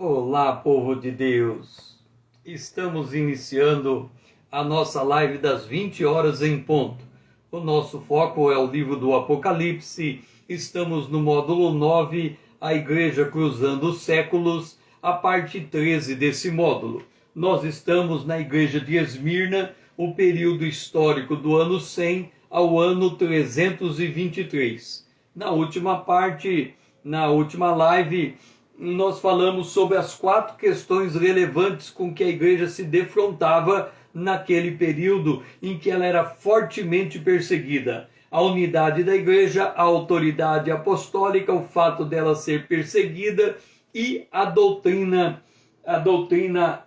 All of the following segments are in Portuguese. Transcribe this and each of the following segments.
Olá, povo de Deus! Estamos iniciando a nossa live das 20 horas em ponto. O nosso foco é o livro do Apocalipse. Estamos no módulo 9, a Igreja Cruzando os Séculos, a parte 13 desse módulo. Nós estamos na Igreja de Esmirna, o período histórico do ano 100 ao ano 323. Na última parte, na última live, nós falamos sobre as 4 questões relevantes com que a igreja se defrontava naquele período em que ela era fortemente perseguida. A unidade da igreja, a autoridade apostólica, o fato dela ser perseguida e a doutrina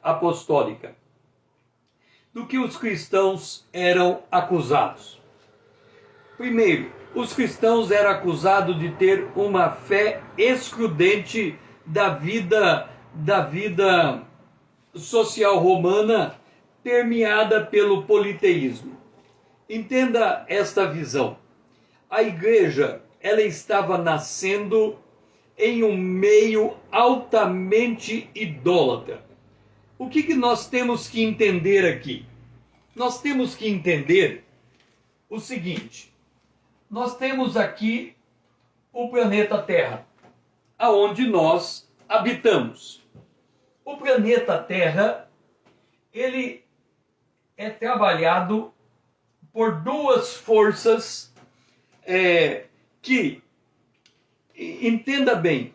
apostólica. Do que os cristãos eram acusados. Primeiro, os cristãos eram acusados de ter uma fé excludente da vida social romana, permeada pelo politeísmo. Entenda esta visão. A igreja, ela estava nascendo em um meio altamente idólatra. O que nós temos que entender aqui? Nós temos que entender o seguinte: nós temos aqui o planeta Terra, aonde nós habitamos. O planeta Terra, ele é trabalhado por 2 forças que, entenda bem,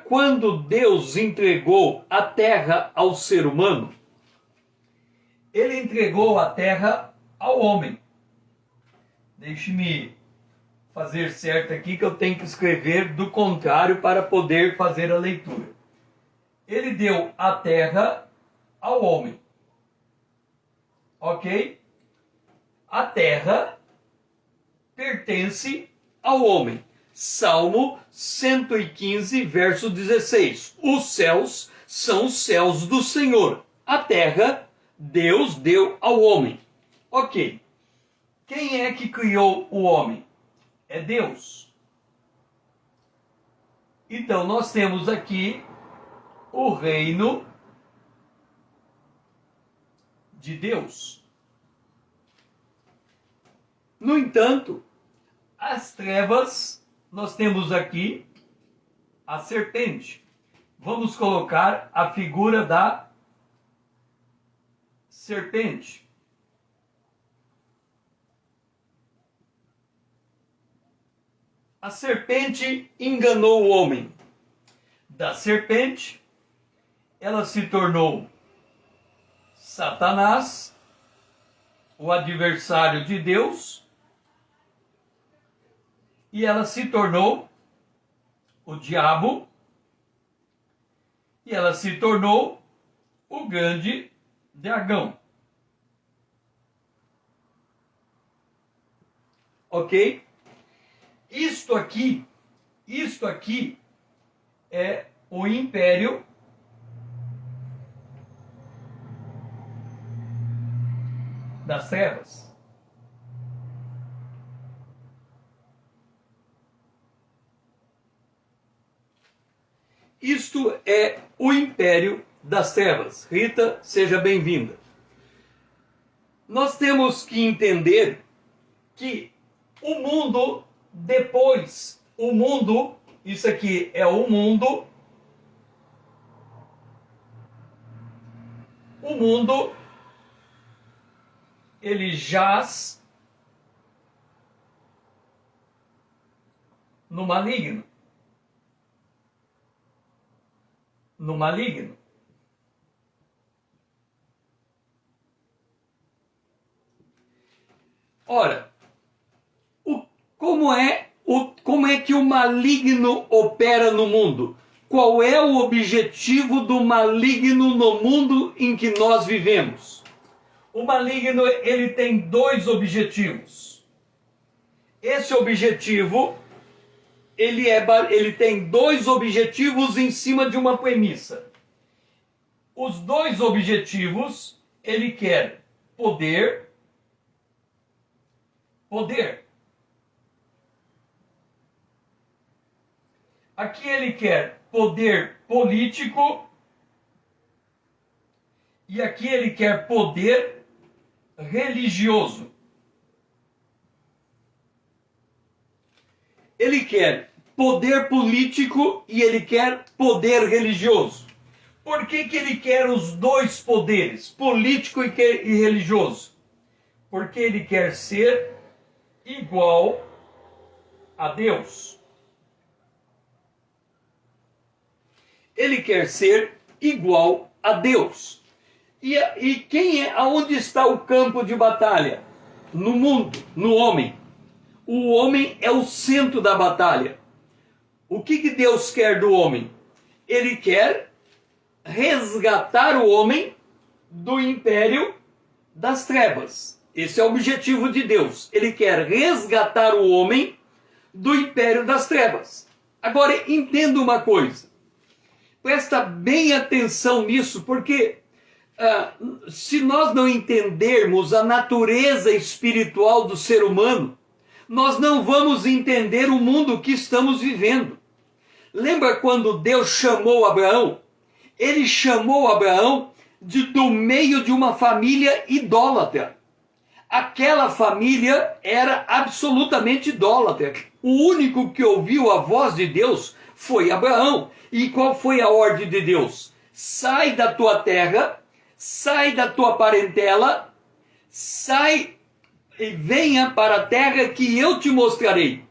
quando Deus entregou a Terra ao ser humano, ele entregou a Terra ao homem. Deixe-me fazer certo aqui que eu tenho que escrever do contrário para poder fazer a leitura. Ele deu a terra ao homem. Ok? A terra pertence ao homem. Salmo 115, verso 16. Os céus são os céus do Senhor. A terra, Deus deu ao homem. Ok. Quem é que criou o homem? É Deus. Então nós temos aqui o reino de Deus. No entanto, as trevas, nós temos aqui a serpente. Vamos colocar a figura da serpente. A serpente enganou o homem. Da serpente, ela se tornou Satanás, o adversário de Deus, e ela se tornou o diabo, e ela se tornou o grande dragão. Ok? Isto aqui é o império das trevas. Isto é o império das trevas. Rita, seja bem-vinda. Nós temos que entender que o mundo isso aqui é o mundo. O mundo, ele jaz no maligno. No maligno. Ora, como é que o maligno opera no mundo? Qual é o objetivo do maligno no mundo em que nós vivemos? O maligno, ele tem 2 objetivos. Esse objetivo, ele tem 2 objetivos em cima de uma premissa. Os 2 objetivos, ele quer poder. Aqui ele quer poder político e aqui ele quer poder religioso. Ele quer poder político e ele quer poder religioso. Por que ele quer os dois poderes, político e religioso? Porque ele quer ser igual a Deus. Ele quer ser igual a Deus. E aonde está o campo de batalha? No mundo, no homem. O homem é o centro da batalha. O que Deus quer do homem? Ele quer resgatar o homem do império das trevas. Esse é o objetivo de Deus. Ele quer resgatar o homem do império das trevas. Agora, entenda uma coisa. Presta bem atenção nisso, porque se nós não entendermos a natureza espiritual do ser humano, nós não vamos entender o mundo que estamos vivendo. Lembra quando Deus chamou Abraão? Ele chamou Abraão do meio de uma família idólatra. Aquela família era absolutamente idólatra. O único que ouviu a voz de Deus foi Abraão. E qual foi a ordem de Deus? Sai da tua terra, sai da tua parentela, sai e venha para a terra que eu te mostrarei.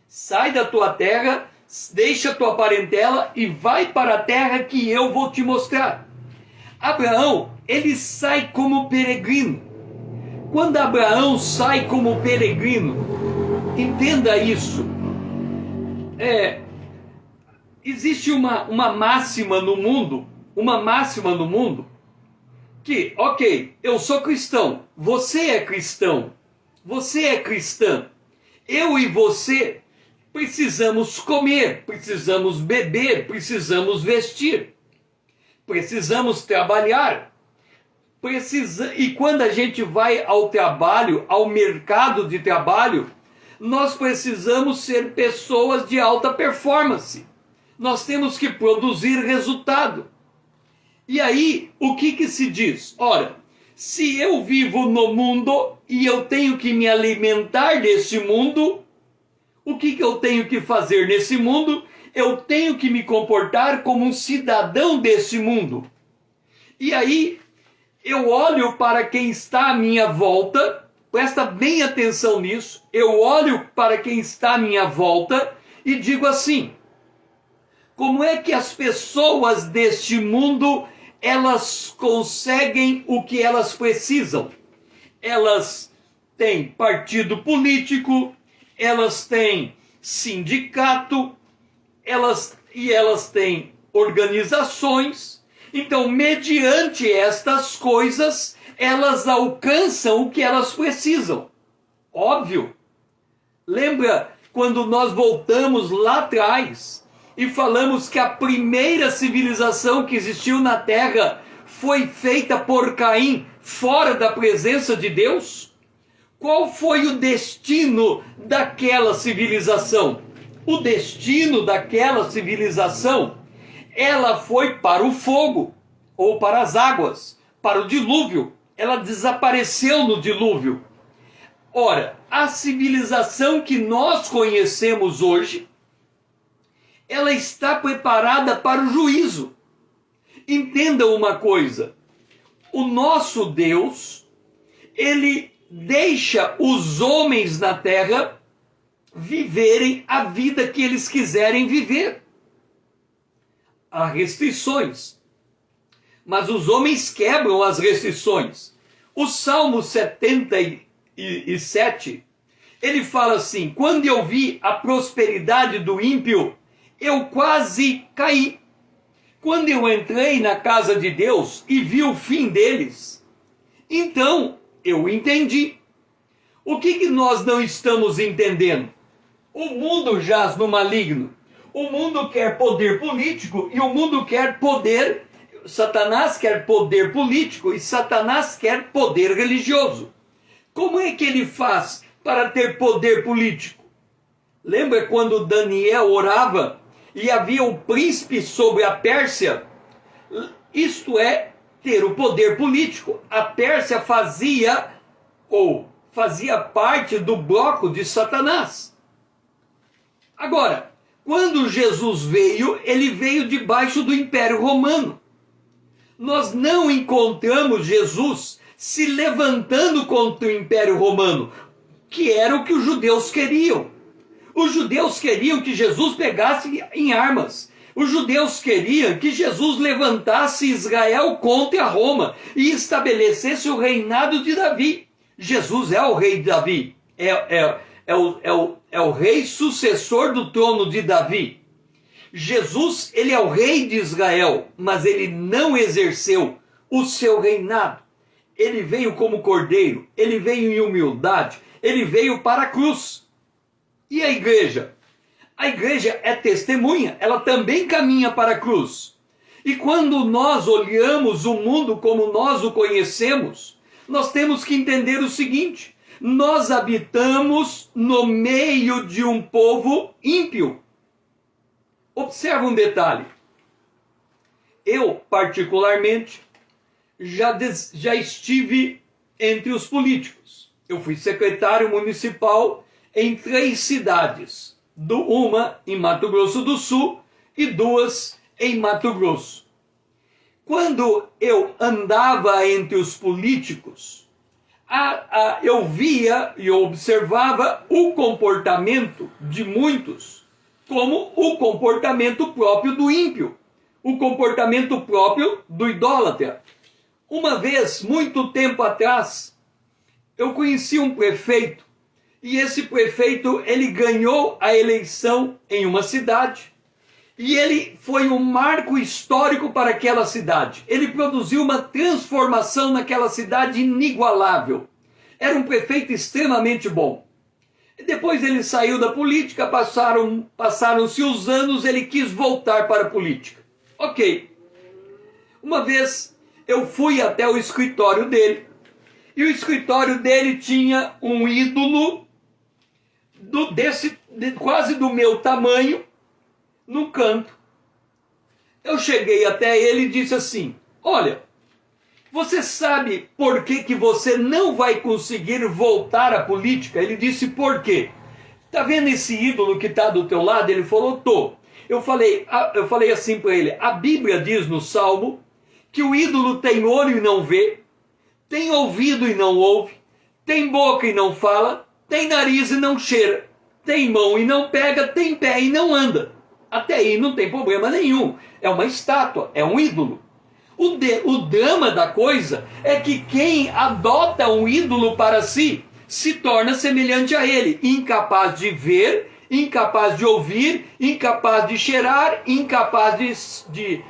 Sai da tua terra, deixa a tua parentela e vai para a terra que eu vou te mostrar. Abraão, ele sai como peregrino. Quando Abraão sai como peregrino, entenda isso. Existe uma máxima no mundo, que, ok, eu sou cristão, você é cristão, você é cristã, eu e você precisamos comer, precisamos beber, precisamos vestir, precisamos trabalhar. E quando a gente vai ao trabalho, ao mercado de trabalho, nós precisamos ser pessoas de alta performance. Nós temos que produzir resultado. E aí, o que se diz? Ora, se eu vivo no mundo e eu tenho que me alimentar desse mundo, o que eu tenho que fazer nesse mundo? Eu tenho que me comportar como um cidadão desse mundo. E aí, eu olho para quem está à minha volta, presta bem atenção nisso, eu olho para quem está à minha volta e digo assim: como é que as pessoas deste mundo, elas conseguem o que elas precisam? Elas têm partido político, elas têm sindicato, elas têm organizações. Então, mediante estas coisas, elas alcançam o que elas precisam. Óbvio. Lembra quando nós voltamos lá atrás e falamos que a primeira civilização que existiu na Terra foi feita por Caim, fora da presença de Deus? Qual foi o destino daquela civilização? O destino daquela civilização, ela foi para o fogo, ou para as águas, para o dilúvio. Ela desapareceu no dilúvio. Ora, a civilização que nós conhecemos hoje, ela está preparada para o juízo. Entenda uma coisa, o nosso Deus, ele deixa os homens na terra viverem a vida que eles quiserem viver. Há restrições, mas os homens quebram as restrições. O Salmo 77, ele fala assim: quando eu vi a prosperidade do ímpio, eu quase caí. Quando eu entrei na casa de Deus e vi o fim deles, então eu entendi. O que nós não estamos entendendo? O mundo jaz no maligno. O mundo quer poder político e o mundo quer poder. Satanás quer poder político e Satanás quer poder religioso. Como é que ele faz para ter poder político? Lembra quando Daniel orava e havia o príncipe sobre a Pérsia, isto é, ter o poder político. A Pérsia fazia parte do bloco de Satanás. Agora, quando Jesus veio, ele veio debaixo do Império Romano. Nós não encontramos Jesus se levantando contra o Império Romano, que era o que os judeus queriam. Os judeus queriam que Jesus pegasse em armas. Os judeus queriam que Jesus levantasse Israel contra Roma e estabelecesse o reinado de Davi. Jesus é o rei de Davi, é o rei sucessor do trono de Davi. Jesus, ele é o rei de Israel, mas ele não exerceu o seu reinado. Ele veio como cordeiro, ele veio em humildade, ele veio para a cruz. E a igreja? A igreja é testemunha, ela também caminha para a cruz. E quando nós olhamos o mundo como nós o conhecemos, nós temos que entender o seguinte: nós habitamos no meio de um povo ímpio. Observa um detalhe. Eu, particularmente, já estive entre os políticos. Eu fui secretário municipal em 3 cidades. Uma em Mato Grosso do Sul e 2 em Mato Grosso. Quando eu andava entre os políticos, eu via e eu observava o comportamento de muitos como o comportamento próprio do ímpio, o comportamento próprio do idólatra. Uma vez, muito tempo atrás, eu conheci um prefeito, e esse prefeito, ele ganhou a eleição em uma cidade, e ele foi um marco histórico para aquela cidade. Ele produziu uma transformação naquela cidade inigualável. Era um prefeito extremamente bom. E depois ele saiu da política, passaram-se os anos, ele quis voltar para a política. Ok. Uma vez eu fui até o escritório dele, e o escritório dele tinha um ídolo quase do meu tamanho, no canto. Eu cheguei até ele e disse assim: olha, você sabe por que você não vai conseguir voltar à política? Ele disse: por quê? Tá vendo esse ídolo que está do teu lado? Ele falou: tô. Eu falei assim para ele: a Bíblia diz no Salmo que o ídolo tem olho e não vê, tem ouvido e não ouve, tem boca e não fala, tem nariz e não cheira, tem mão e não pega, tem pé e não anda. Até aí não tem problema nenhum. É uma estátua, é um ídolo. O drama da coisa é que quem adota um ídolo para si se torna semelhante a ele, incapaz de ver, incapaz de ouvir, incapaz de cheirar, incapaz de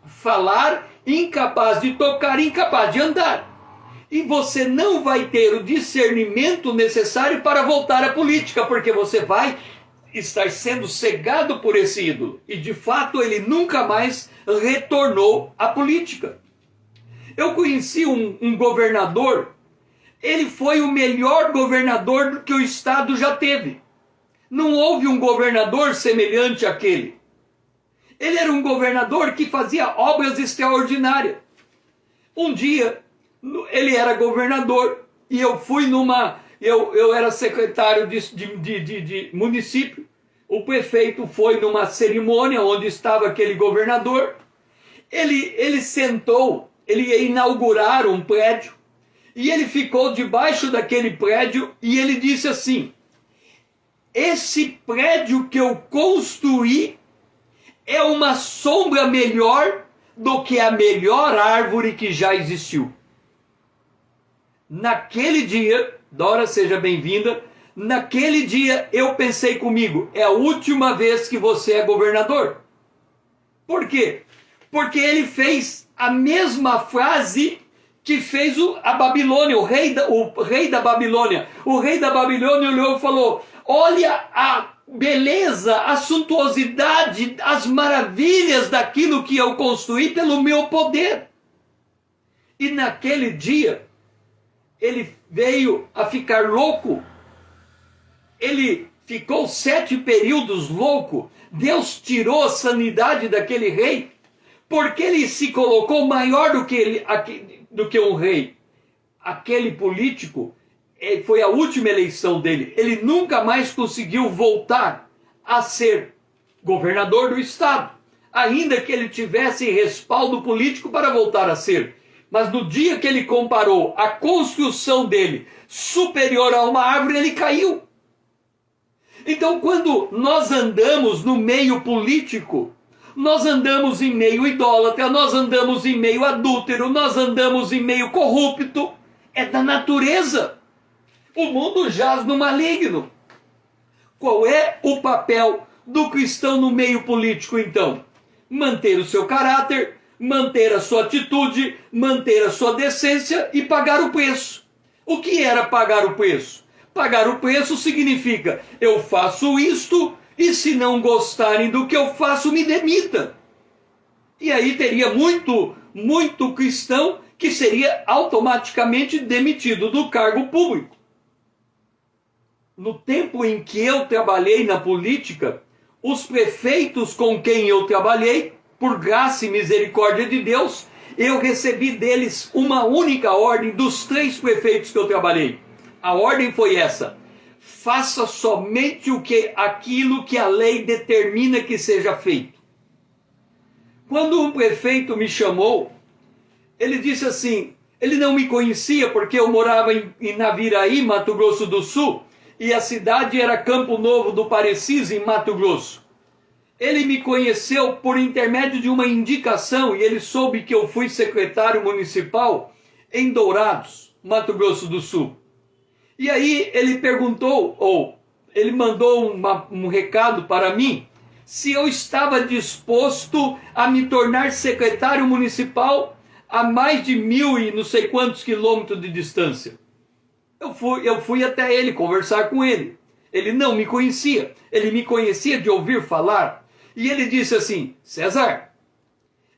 falar, incapaz de tocar, incapaz de andar. E você não vai ter o discernimento necessário para voltar à política, porque você vai estar sendo cegado por esse ídolo. E de fato ele nunca mais retornou à política. Eu conheci um governador, ele foi o melhor governador que o estado já teve. Não houve um governador semelhante àquele. Ele era um governador que fazia obras extraordinárias. Um dia, ele era governador e eu fui eu era secretário de município. O prefeito foi numa cerimônia onde estava aquele governador. Ele sentou, ele ia inaugurar um prédio, e ele ficou debaixo daquele prédio e ele disse assim: esse prédio que eu construí é uma sombra melhor do que a melhor árvore que já existiu. Naquele dia, Dora, seja bem-vinda, naquele dia eu pensei comigo: é a última vez que você é governador. Por quê? Porque ele fez a mesma frase que fez a Babilônia, o rei da Babilônia. O rei da Babilônia olhou e falou: olha a beleza, a suntuosidade, as maravilhas daquilo que eu construí pelo meu poder. E naquele dia, ele veio a ficar louco. Ele ficou 7 períodos louco, Deus tirou a sanidade daquele rei, porque ele se colocou maior do que um rei. Aquele político, foi a última eleição dele, ele nunca mais conseguiu voltar a ser governador do estado, ainda que ele tivesse respaldo político para voltar a ser. Mas no dia que ele comparou a construção dele superior a uma árvore, ele caiu. Então, quando nós andamos no meio político, nós andamos em meio idólatra, nós andamos em meio adúltero, nós andamos em meio corrupto, é da natureza. O mundo jaz no maligno. Qual é o papel do cristão no meio político, então? Manter o seu caráter, manter a sua atitude, manter a sua decência e pagar o preço. O que era pagar o preço? Pagar o preço significa, eu faço isto e se não gostarem do que eu faço, me demita. E aí teria muito cristão que seria automaticamente demitido do cargo público. No tempo em que eu trabalhei na política, os prefeitos com quem eu trabalhei, por graça e misericórdia de Deus, eu recebi deles uma única ordem dos 3 prefeitos que eu trabalhei. A ordem foi essa: faça somente aquilo que a lei determina que seja feito. Quando um prefeito me chamou, ele disse assim, ele não me conhecia porque eu morava em Naviraí, Mato Grosso do Sul, e a cidade era Campo Novo do Parecis, em Mato Grosso. Ele me conheceu por intermédio de uma indicação e ele soube que eu fui secretário municipal em Dourados, Mato Grosso do Sul. E aí ele perguntou, ou ele mandou um recado para mim, se eu estava disposto a me tornar secretário municipal a mais de 1.000 e não sei quantos quilômetros de distância. Eu fui até ele conversar com ele. Ele não me conhecia, ele me conhecia de ouvir falar. E ele disse assim, César,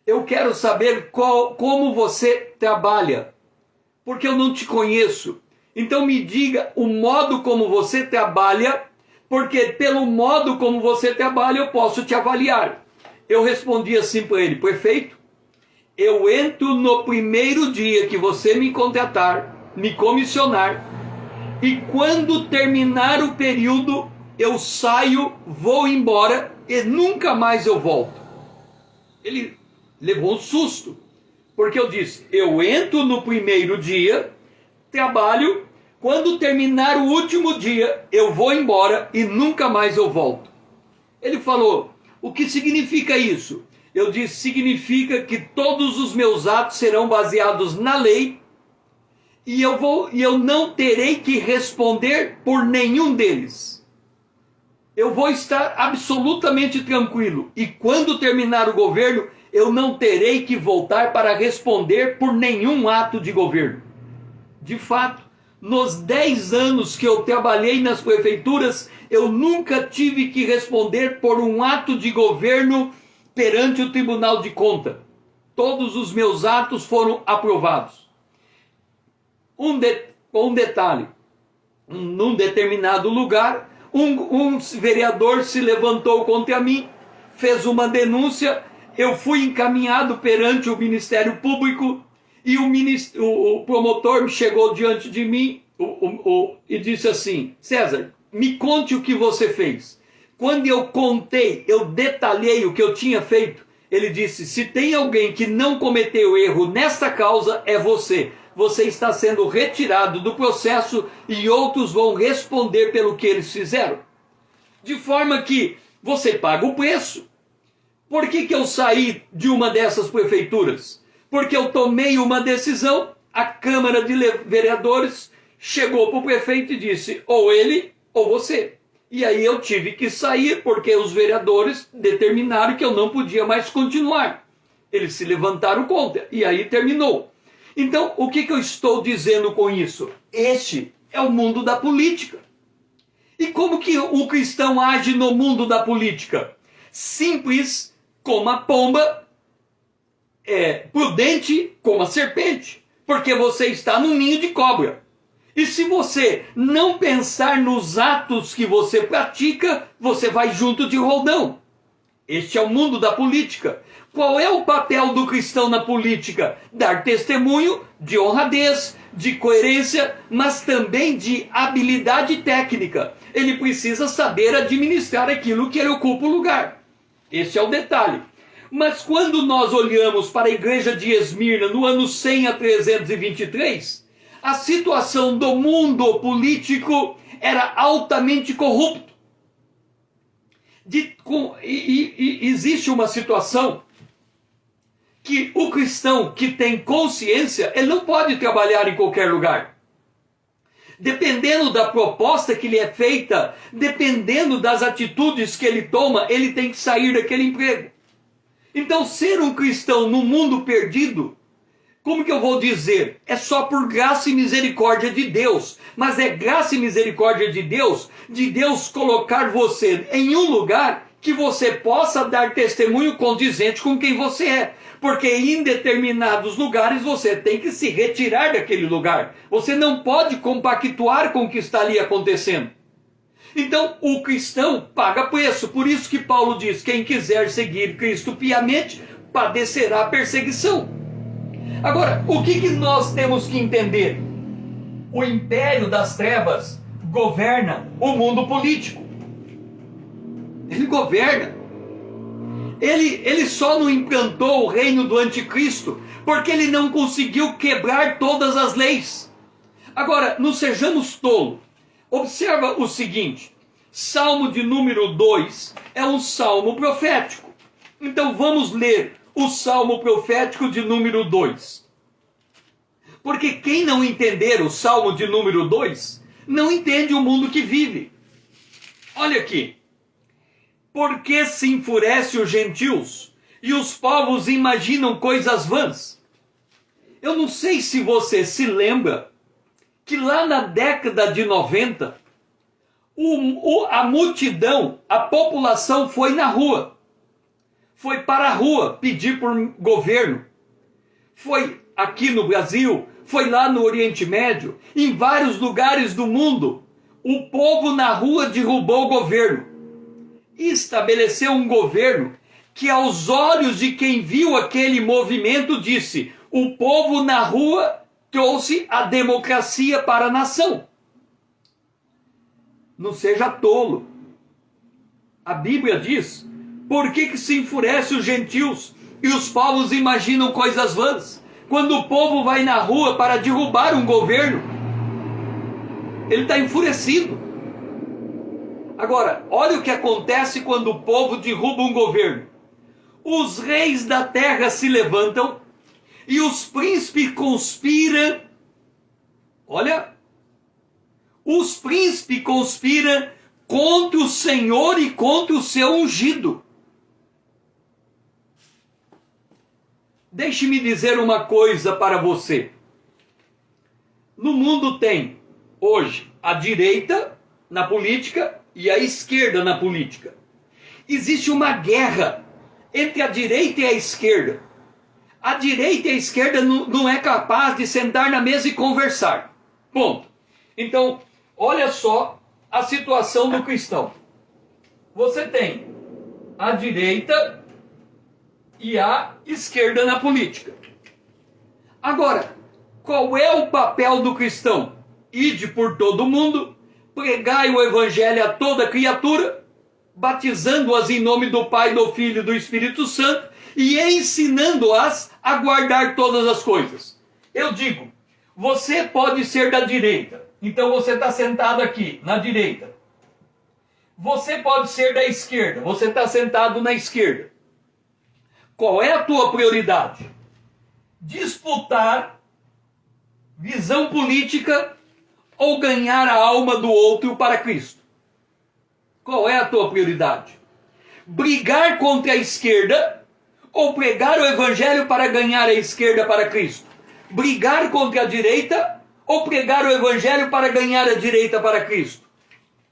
eu quero saber como você trabalha, porque eu não te conheço. Então me diga o modo como você trabalha, porque pelo modo como você trabalha eu posso te avaliar. Eu respondi assim para ele, prefeito, eu entro no primeiro dia que você me contratar, me comissionar, e quando terminar o período eu saio, vou embora e nunca mais eu volto. Ele levou um susto, porque eu disse, eu entro no primeiro dia, trabalho, quando terminar o último dia, eu vou embora e nunca mais eu volto. Ele falou, o que significa isso? Eu disse, significa que todos os meus atos serão baseados na lei e eu não terei que responder por nenhum deles. Eu vou estar absolutamente tranquilo e quando terminar o governo, eu não terei que voltar para responder por nenhum ato de governo. De fato, nos 10 anos que eu trabalhei nas prefeituras, eu nunca tive que responder por um ato de governo perante o Tribunal de Contas. Todos os meus atos foram aprovados. Um detalhe, num determinado lugar, um vereador se levantou contra mim, fez uma denúncia, eu fui encaminhado perante o Ministério Público, e o promotor chegou diante de mim e disse assim, César, me conte o que você fez. Quando eu contei, eu detalhei o que eu tinha feito, ele disse, se tem alguém que não cometeu erro nesta causa, é você. Você está sendo retirado do processo e outros vão responder pelo que eles fizeram. De forma que você paga o preço. Por que eu saí de uma dessas prefeituras? Porque eu tomei uma decisão, a Câmara de Vereadores chegou para o prefeito e disse, ou ele ou você. E aí eu tive que sair porque os vereadores determinaram que eu não podia mais continuar. Eles se levantaram contra e aí terminou. Então, o que eu estou dizendo com isso? Este é o mundo da política. E como que o cristão age no mundo da política? Simples como a pomba, prudente como a serpente, porque você está num ninho de cobra. E se você não pensar nos atos que você pratica, você vai junto de roldão. Este é o mundo da política. Qual é o papel do cristão na política? Dar testemunho de honradez, de coerência, mas também de habilidade técnica. Ele precisa saber administrar aquilo que ele ocupa o lugar. Este é o detalhe. Mas quando nós olhamos para a igreja de Esmirna no ano 100 a 323, a situação do mundo político era altamente corrupto. Existe uma situação que o cristão que tem consciência, ele não pode trabalhar em qualquer lugar. Dependendo da proposta que lhe é feita, dependendo das atitudes que ele toma, ele tem que sair daquele emprego. Então, ser um cristão no mundo perdido, como que eu vou dizer? É só por graça e misericórdia de Deus. Mas é graça e misericórdia de Deus colocar você em um lugar que você possa dar testemunho condizente com quem você é. Porque em determinados lugares você tem que se retirar daquele lugar. Você não pode compactuar com o que está ali acontecendo. Então o cristão paga preço. Por isso que Paulo diz, quem quiser seguir Cristo piamente, padecerá perseguição. Agora, o que nós temos que entender? O império das trevas governa o mundo político. Ele governa. Ele só não implantou o reino do anticristo porque ele não conseguiu quebrar todas as leis. Agora, não sejamos tolos. Observa o seguinte, Salmo de número 2 é um salmo profético. Então vamos ler o salmo profético de número 2. Porque quem não entender o salmo de número 2, não entende o mundo que vive. Olha aqui. Por que se enfurece os gentios e os povos imaginam coisas vãs? Eu não sei se você se lembra que lá na década de 90, a multidão, a população foi na rua. Foi para a rua pedir por governo. Foi aqui no Brasil, foi lá no Oriente Médio, em vários lugares do mundo. O povo na rua derrubou o governo. E estabeleceu um governo que aos olhos de quem viu aquele movimento disse, o povo na rua trouxe a democracia para a nação. Não seja tolo. A Bíblia diz, por que se enfurece os gentios e os povos imaginam coisas vãs? Quando o povo vai na rua para derrubar um governo, ele está enfurecido. Agora, olha o que acontece quando o povo derruba um governo. Os reis da terra se levantam e os príncipes conspiram. Olha, os príncipes conspiram contra o Senhor e contra o seu ungido. Deixe-me dizer uma coisa para você. No mundo tem, hoje, a direita na política e a esquerda na política. Existe uma guerra entre a direita e a esquerda. A direita e a esquerda não é capaz de sentar na mesa e conversar. Ponto. Então, olha só a situação do cristão. Você tem a direita e a esquerda na política. Agora, qual é o papel do cristão? Ide por todo mundo, pregai o evangelho a toda criatura, batizando-as em nome do Pai, do Filho e do Espírito Santo e ensinando-as a guardar todas as coisas. Eu digo, você pode ser da direita, então você está sentado aqui, na direita. Você pode ser da esquerda, você está sentado na esquerda. Qual é a tua prioridade? Disputar visão política ou ganhar a alma do outro para Cristo? Qual é a tua prioridade? Brigar contra a esquerda ou pregar o evangelho para ganhar a esquerda para Cristo? Brigar contra a direita ou pregar o evangelho para ganhar a direita para Cristo?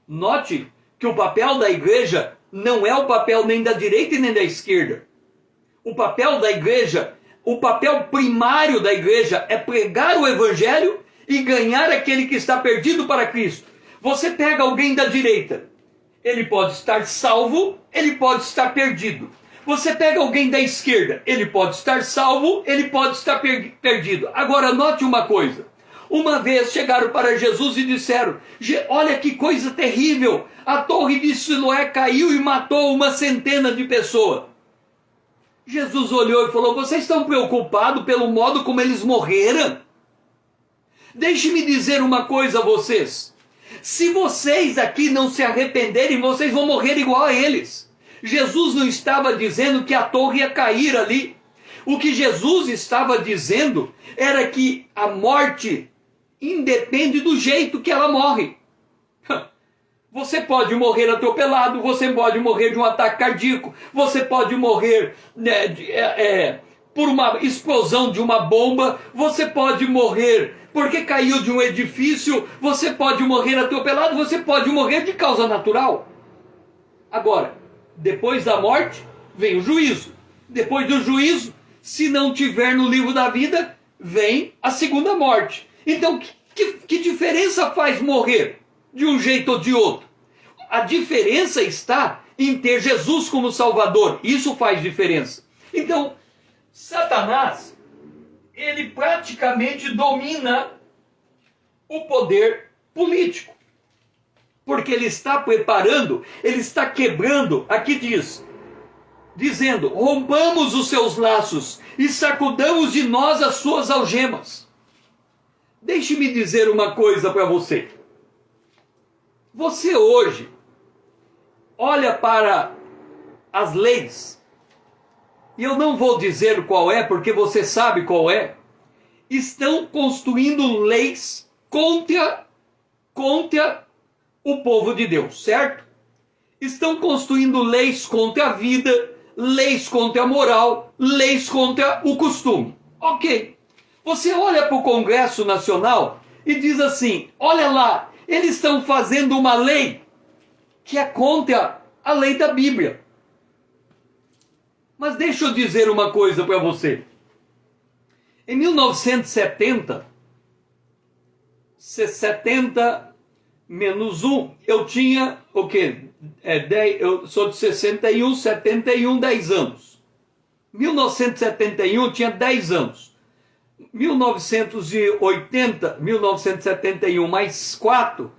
Note que o papel da igreja não é o papel nem da direita e nem da esquerda. O papel da igreja, o papel primário da igreja é pregar o evangelho e ganhar aquele que está perdido para Cristo. Você pega alguém da direita, ele pode estar salvo, ele pode estar perdido. Você pega alguém da esquerda, ele pode estar salvo, ele pode estar perdido. Agora note uma coisa. Uma vez chegaram para Jesus e disseram: olha que coisa terrível, a torre de Siloé caiu e matou uma centena de pessoas. Jesus olhou e falou: vocês estão preocupados pelo modo como eles morreram? Deixe-me dizer uma coisa a vocês. Se vocês aqui não se arrependerem, vocês vão morrer igual a eles. Jesus não estava dizendo que a torre ia cair ali. O que Jesus estava dizendo era que a morte independe do jeito que ela morre. Você pode morrer atropelado, você pode morrer de um ataque cardíaco, você pode morrer por uma explosão de uma bomba, você pode morrer porque caiu de um edifício, você pode morrer atropelado, você pode morrer de causa natural. Agora, depois da morte, vem o juízo. Depois do juízo, se não tiver no livro da vida, vem a segunda morte. Então, que diferença faz morrer de um jeito ou de outro? A diferença está em ter Jesus como Salvador. Isso faz diferença. Então, Satanás, ele praticamente domina o poder político. Porque ele está preparando, ele está quebrando, aqui diz, dizendo: rompamos os seus laços e sacudamos de nós as suas algemas. Deixe-me dizer uma coisa para você. Você hoje olha para as leis, e eu não vou dizer qual é, porque você sabe qual é. Estão construindo leis contra o povo de Deus, certo? Estão construindo leis contra a vida, leis contra a moral, leis contra o costume. Ok. Você olha para o Congresso Nacional e diz assim: olha lá, eles estão fazendo uma lei que é contra a lei da Bíblia. Mas deixa eu dizer uma coisa para você. Em 1970, 70 menos 1, eu tinha o quê? Eu sou de 61, 71, 10 anos. 1971 eu tinha 10 anos. 1971 mais 4,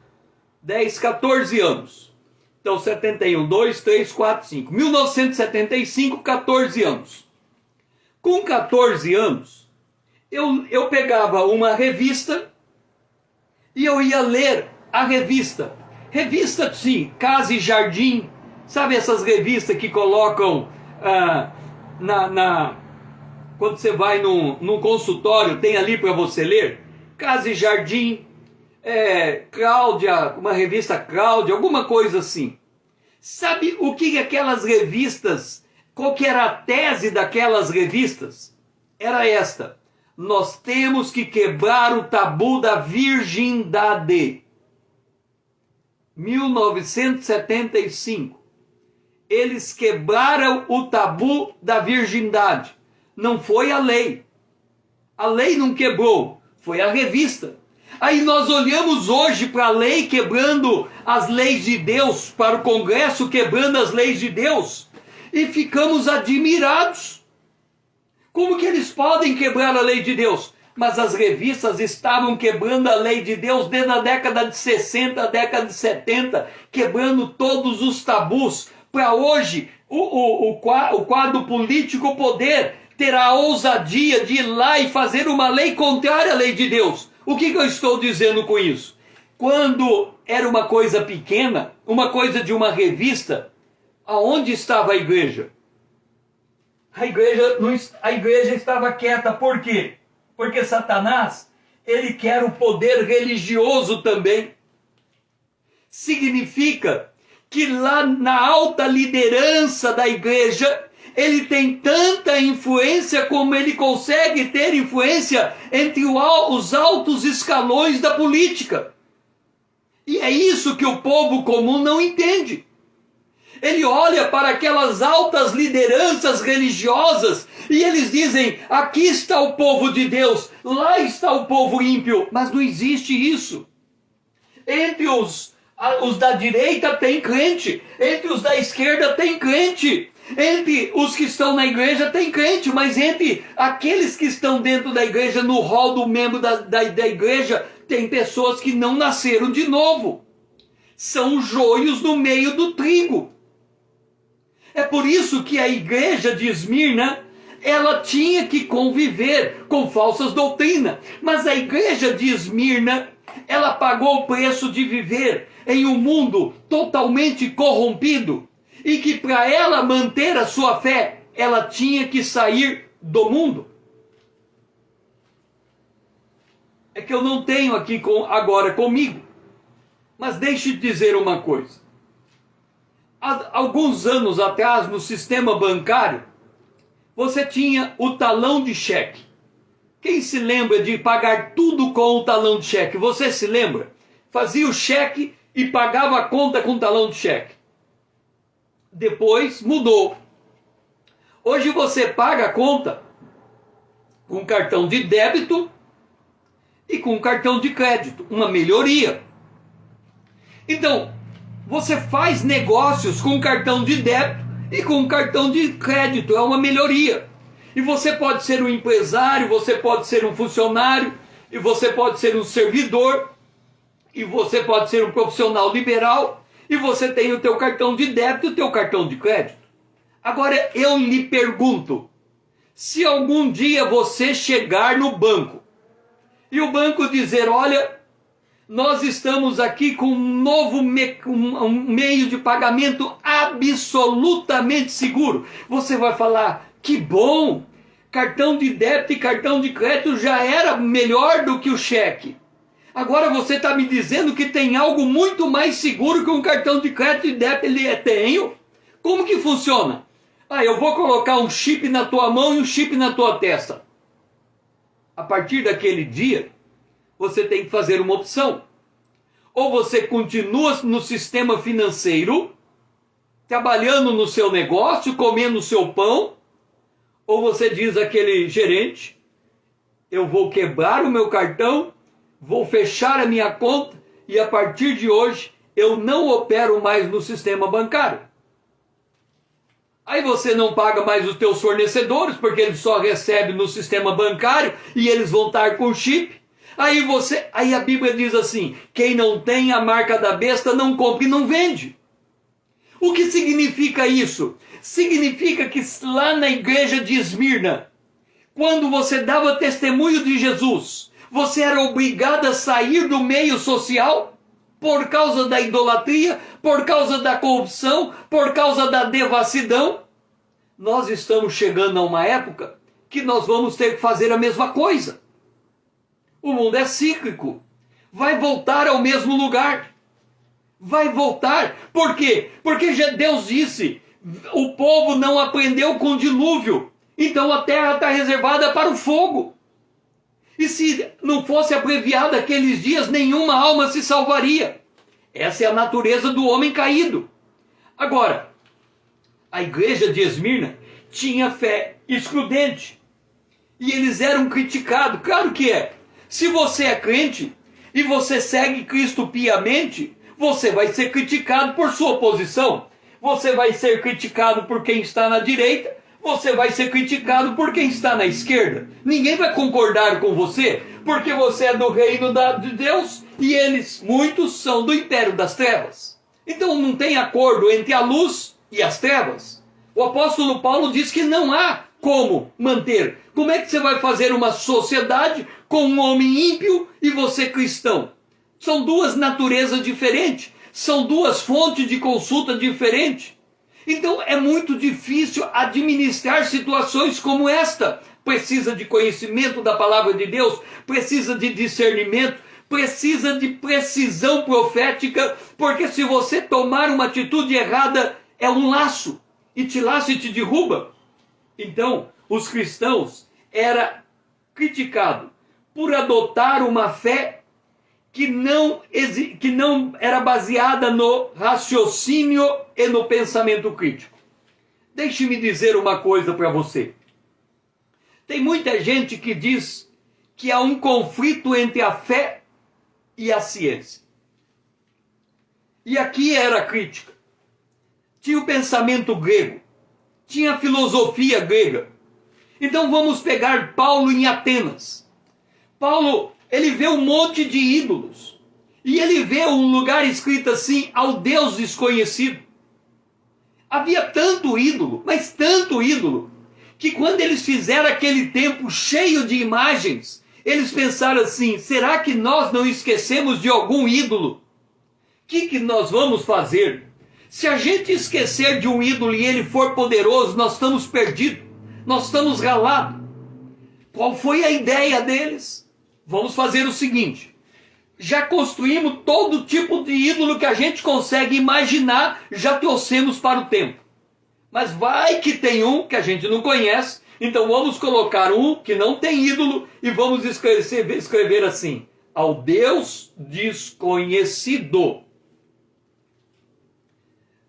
10, 14 anos. Então 71, 2, 3, 4, 5. 1975, 14 anos. Com 14 anos, eu pegava uma revista e eu ia ler a revista. Revista, sim, Casa e Jardim. Sabe essas revistas que colocam quando você vai num consultório, tem ali para você ler? Casa e Jardim, Cláudia, uma revista Cláudia, alguma coisa assim. Sabe o que aquelas revistas, qual que era a tese daquelas revistas? Era esta: nós temos que quebrar o tabu da virgindade. 1975. Eles quebraram o tabu da virgindade. Não foi a lei. A lei não quebrou, foi a revista. Aí nós olhamos hoje para a lei quebrando as leis de Deus, para o Congresso quebrando as leis de Deus, e ficamos admirados. Como que eles podem quebrar a lei de Deus? Mas as revistas estavam quebrando a lei de Deus desde a década de 60, a década de 70, quebrando todos os tabus. Para hoje, o quadro político poder terá a ousadia de ir lá e fazer uma lei contrária à lei de Deus. O que eu estou dizendo com isso? Quando era uma coisa pequena, uma coisa de uma revista, aonde estava a igreja? A igreja estava quieta. Por quê? Porque Satanás, ele quer o poder religioso também. Significa que lá na alta liderança da igreja, ele tem tanta influência como ele consegue ter influência entre os altos escalões da política. E é isso que o povo comum não entende. Ele olha para aquelas altas lideranças religiosas E eles dizem, aqui está o povo de Deus, lá está o povo ímpio. Mas não existe isso. Entre os da direita tem crente, entre os da esquerda tem crente, entre os que estão na igreja tem crente, mas entre aqueles que estão dentro da igreja, no rol do membro da igreja, tem pessoas que não nasceram de novo. São joios no meio do trigo. É por isso que a igreja de Esmirna, ela tinha que conviver com falsas doutrinas. Mas a igreja de Esmirna, ela pagou o preço de viver em um mundo totalmente corrompido. E que para ela manter a sua fé, ela tinha que sair do mundo. É que eu não tenho aqui agora comigo. Mas deixe-me dizer uma coisa. Há alguns anos atrás, no sistema bancário, você tinha o talão de cheque. Quem se lembra de pagar tudo com o talão de cheque? Você se lembra? Fazia o cheque e pagava a conta com o talão de cheque. Depois mudou. Hoje você paga a conta com cartão de débito e com cartão de crédito. Uma melhoria. Então, você faz negócios com cartão de débito e com cartão de crédito. É uma melhoria. E você pode ser um empresário, você pode ser um funcionário, e você pode ser um servidor, e você pode ser um profissional liberal, e você tem o teu cartão de débito e o teu cartão de crédito. Agora eu lhe pergunto, se algum dia você chegar no banco, e o banco dizer, olha, nós estamos aqui com um novo um meio de pagamento absolutamente seguro. Você vai falar, que bom, cartão de débito e cartão de crédito já era melhor do que o cheque. Agora você está me dizendo que tem algo muito mais seguro que um cartão de crédito e débito. Ele tenho? Como que funciona? Eu vou colocar um chip na tua mão e um chip na tua testa. A partir daquele dia, você tem que fazer uma opção. Ou você continua no sistema financeiro, trabalhando no seu negócio, comendo o seu pão, ou você diz àquele gerente, eu vou quebrar o meu cartão, vou fechar a minha conta e a partir de hoje eu não opero mais no sistema bancário. Aí você não paga mais os teus fornecedores, porque eles só recebem no sistema bancário e eles vão estar com chip. Aí a Bíblia diz assim, quem não tem a marca da besta não compra e não vende. O que significa isso? Significa que lá na igreja de Esmirna, quando você dava testemunho de Jesus, você era obrigado a sair do meio social por causa da idolatria, por causa da corrupção, por causa da devassidão. Nós estamos chegando a uma época que nós vamos ter que fazer a mesma coisa. O mundo é cíclico. Vai voltar ao mesmo lugar. Vai voltar. Por quê? Porque Deus disse, o povo não aprendeu com o dilúvio. Então a terra está reservada para o fogo. E se não fosse abreviado aqueles dias, nenhuma alma se salvaria. Essa é a natureza do homem caído. Agora, a igreja de Esmirna tinha fé excludente. E eles eram criticados. Claro que é. Se você é crente e você segue Cristo piamente, você vai ser criticado por sua posição. Você vai ser criticado por quem está na direita, você vai ser criticado por quem está na esquerda. Ninguém vai concordar com você, porque você é do reino de Deus e muitos são do império das trevas. Então não tem acordo entre a luz e as trevas. O apóstolo Paulo diz que não há como manter. Como é que você vai fazer uma sociedade com um homem ímpio e você cristão? São duas naturezas diferentes. São duas fontes de consulta diferentes. Então é muito difícil administrar situações como esta. Precisa de conhecimento da palavra de Deus, precisa de discernimento, precisa de precisão profética, porque se você tomar uma atitude errada, é um laço, e te laça e te derruba. Então, os cristãos eram criticados por adotar uma fé que não era baseada no raciocínio e no pensamento crítico. Deixe-me dizer uma coisa para você. Tem muita gente que diz que há um conflito entre a fé e a ciência. E aqui era a crítica. Tinha o pensamento grego, tinha a filosofia grega. Então vamos pegar Paulo em Atenas. Paulo, ele vê um monte de ídolos. E ele vê um lugar escrito assim, ao Deus desconhecido. Havia tanto ídolo, mas tanto ídolo, que quando eles fizeram aquele templo cheio de imagens, eles pensaram assim, será que nós não esquecemos de algum ídolo? O que nós vamos fazer? Se a gente esquecer de um ídolo e ele for poderoso, nós estamos perdidos, nós estamos ralados. Qual foi a ideia deles? Vamos fazer o seguinte, já construímos todo tipo de ídolo que a gente consegue imaginar, já trouxemos para o templo. Mas vai que tem um que a gente não conhece, então vamos colocar um que não tem ídolo e vamos escrever assim, ao Deus desconhecido.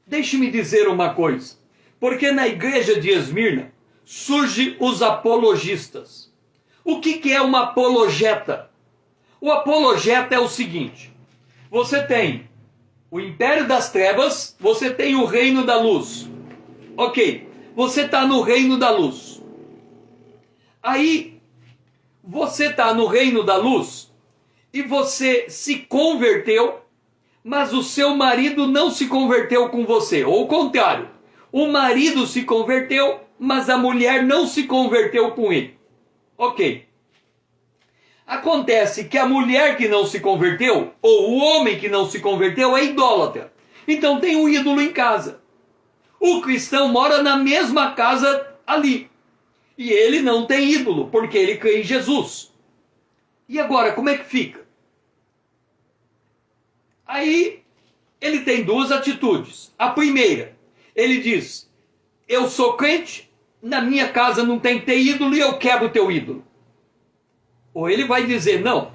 Deixe-me dizer uma coisa, porque na igreja de Esmirna surgem os apologistas. O que é uma apologeta? O apologeta é o seguinte, você tem o império das trevas, você tem o reino da luz. Ok, você está no reino da luz. Aí, você está no reino da luz e você se converteu, mas o seu marido não se converteu com você. Ou o contrário, o marido se converteu, mas a mulher não se converteu com ele. Ok. Acontece que a mulher que não se converteu, ou o homem que não se converteu, é idólatra. Então tem um ídolo em casa. O cristão mora na mesma casa ali. E ele não tem ídolo, porque ele crê em Jesus. E agora, como é que fica? Aí, ele tem duas atitudes. A primeira, ele diz, eu sou crente, na minha casa não tem que ter ídolo e eu quebro o teu ídolo. Ou ele vai dizer, não,